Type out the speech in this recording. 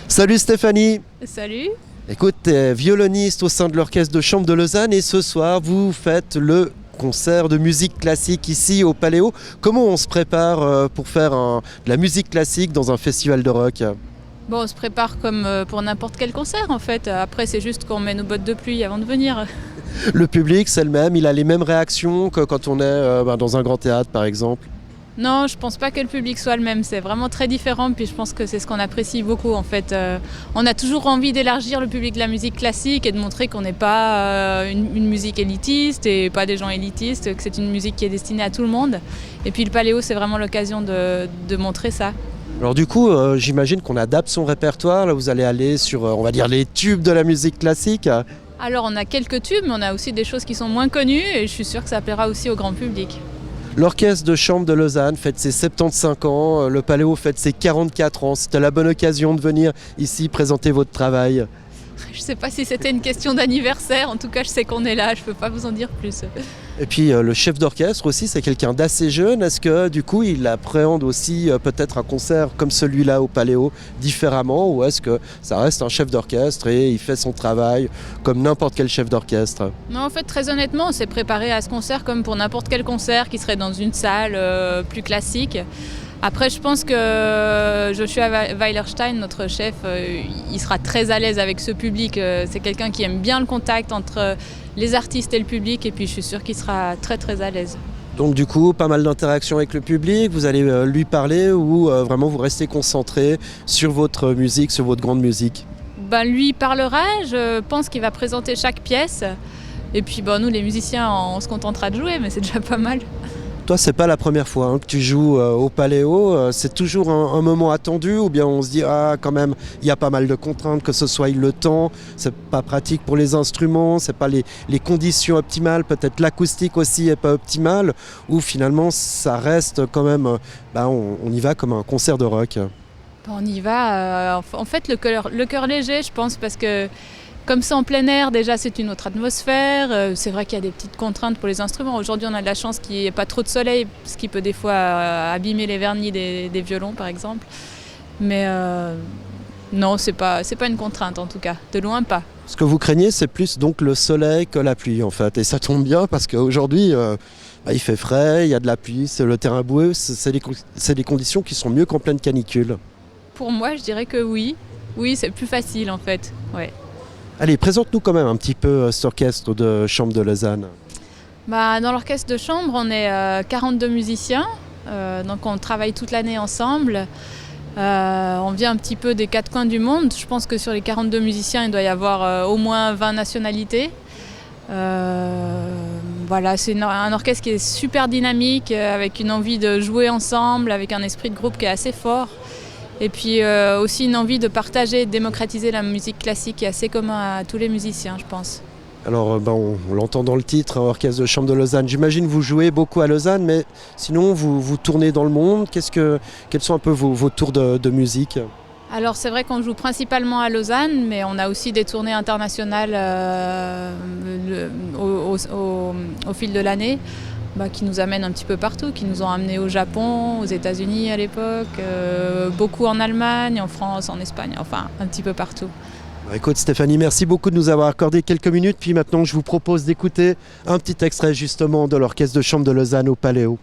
Salut Stéphanie. Salut. Écoute, tu es violoniste au sein de l'Orchestre de Chambre de Lausanne et ce soir vous faites le concert de musique classique ici au Paléo. Comment on se prépare pour faire de la musique classique dans un festival de rock? Bon, on se prépare comme pour n'importe quel concert en fait. Après, c'est juste qu'on met nos bottes de pluie avant de venir. Le public, c'est le même, il a les mêmes réactions que quand on est dans un grand théâtre par exemple? Non, je pense pas que le public soit le même. C'est vraiment très différent. Puis je pense que c'est ce qu'on apprécie beaucoup en fait. On a toujours envie d'élargir le public de la musique classique et de montrer qu'on n'est pas une musique élitiste et pas des gens élitistes, que c'est une musique qui est destinée à tout le monde. Et puis le Paléo, c'est vraiment l'occasion de montrer ça. Alors du coup, j'imagine qu'on adapte son répertoire. Là, vous allez aller sur, on va dire, les tubes de la musique classique. Alors on a quelques tubes, mais on a aussi des choses qui sont moins connues et je suis sûre que ça plaira aussi au grand public. L'Orchestre de Chambre de Lausanne fête ses 75 ans, le Paléo fête ses 44 ans. C'était la bonne occasion de venir ici présenter votre travail. Je sais pas si c'était une question d'anniversaire, en tout cas je sais qu'on est là, je peux pas vous en dire plus. Et puis le chef d'orchestre aussi, c'est quelqu'un d'assez jeune. Est-ce que du coup il appréhende aussi peut-être un concert comme celui-là au Paléo différemment, ou est-ce que ça reste un chef d'orchestre et il fait son travail comme n'importe quel chef d'orchestre? Non, en fait très honnêtement on s'est préparé à ce concert comme pour n'importe quel concert qui serait dans une salle plus classique. Après, je pense que Joshua Weilerstein, notre chef, il sera très à l'aise avec ce public. C'est quelqu'un qui aime bien le contact entre les artistes et le public, et puis je suis sûre qu'il sera très très à l'aise. Donc du coup, pas mal d'interactions avec le public, vous allez lui parler ou vraiment vous restez concentré sur votre musique, sur votre grande musique? Ben, lui parlera, je pense qu'il va présenter chaque pièce, et puis nous les musiciens, on se contentera de jouer, mais c'est déjà pas mal. Toi, c'est pas la première fois que tu joues au Paléo. C'est toujours un moment attendu ou bien on se dit quand même il y a pas mal de contraintes, que ce soit le temps, c'est pas pratique pour les instruments, c'est pas les conditions optimales, peut-être l'acoustique aussi est pas optimale, ou finalement ça reste quand même on y va comme un concert de rock. On y va, en fait le cœur léger je pense, parce que comme c'est en plein air, déjà c'est une autre atmosphère. C'est vrai qu'il y a des petites contraintes pour les instruments. Aujourd'hui on a de la chance qu'il n'y ait pas trop de soleil, ce qui peut des fois abîmer les vernis des violons par exemple. Mais non, c'est pas une contrainte en tout cas, de loin pas. Ce que vous craignez, c'est plus donc le soleil que la pluie en fait. Et ça tombe bien parce qu'aujourd'hui il fait frais, il y a de la pluie, c'est le terrain boueux, c'est des conditions qui sont mieux qu'en pleine canicule. Pour moi je dirais que oui. Oui, c'est plus facile en fait, ouais. Allez, présente-nous quand même un petit peu cet orchestre de Chambre de Lausanne. Dans l'orchestre de chambre, on est 42 musiciens, donc on travaille toute l'année ensemble. On vient un petit peu des quatre coins du monde. Je pense que sur les 42 musiciens, il doit y avoir au moins 20 nationalités. Voilà, c'est un orchestre qui est super dynamique, avec une envie de jouer ensemble, avec un esprit de groupe qui est assez fort. Et puis aussi une envie de partager et de démocratiser la musique classique qui est assez commun à tous les musiciens, je pense. Alors on l'entend dans le titre, Orchestre de Chambre de Lausanne. J'imagine que vous jouez beaucoup à Lausanne, mais sinon vous tournez dans le monde. Quels sont un peu vos tours de musique? Alors c'est vrai qu'on joue principalement à Lausanne, mais on a aussi des tournées internationales au fil de l'année. Qui nous amènent un petit peu partout, qui nous ont amenés au Japon, aux États-Unis à l'époque, beaucoup en Allemagne, en France, en Espagne, enfin un petit peu partout. Écoute Stéphanie, merci beaucoup de nous avoir accordé quelques minutes. Puis maintenant je vous propose d'écouter un petit extrait justement de l'Orchestre de Chambre de Lausanne au Paléo.